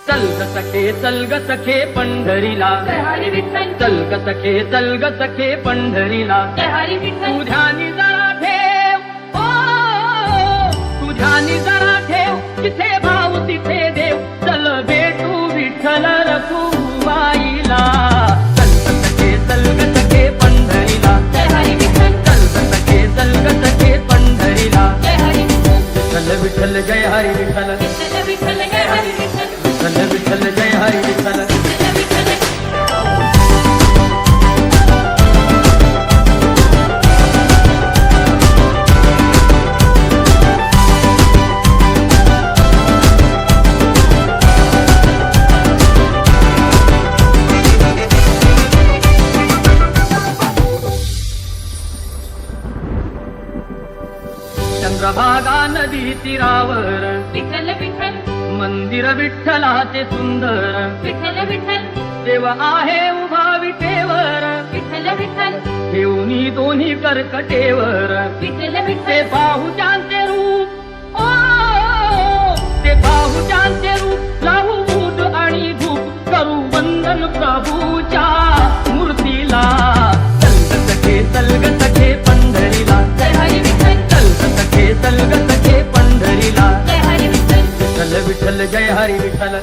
चल ग सखे पंढरीला, चल ग सखे पंढरीला, तू ध्यानी जरा ठेव, तू ध्यानी जरा ठेव, जिथे भाव तिथे देव, चल भेटू विठ्ठल रखुमाईला. चल ग सखे पंढरीला, चल ग सखे पंढरीला, विठ्ठल विठ्ठल जय हरी विठ्ठल, विठ्ठल विठ्ठल जय हरी विठ्ठल. चंद्रभागा नदी तीरावर, विठ्ठल विठ्ठल मंदिर विठ्ठलाचे सुंदर, विठ्ठल विठ्ठल देव आहे उभा विटेवर, विठ्ठल विठ्ठल ठेवणी दोन्ही कर्कटेवर, विठ्ठल ते विठ्ठल बाहुजांचे रूप, ते बाहुजांचे रूप, लावू बूट आणि धूप, करू वंदन प्रभूच्या मूर्तीला. चल ग सखे पंढरीला, जय हरी विठ्ठल, चल ग सखे पंढरीला, जय हरी विठ्ठल, विठ्ठल विठ्ठल जय हरी विठ्ठल.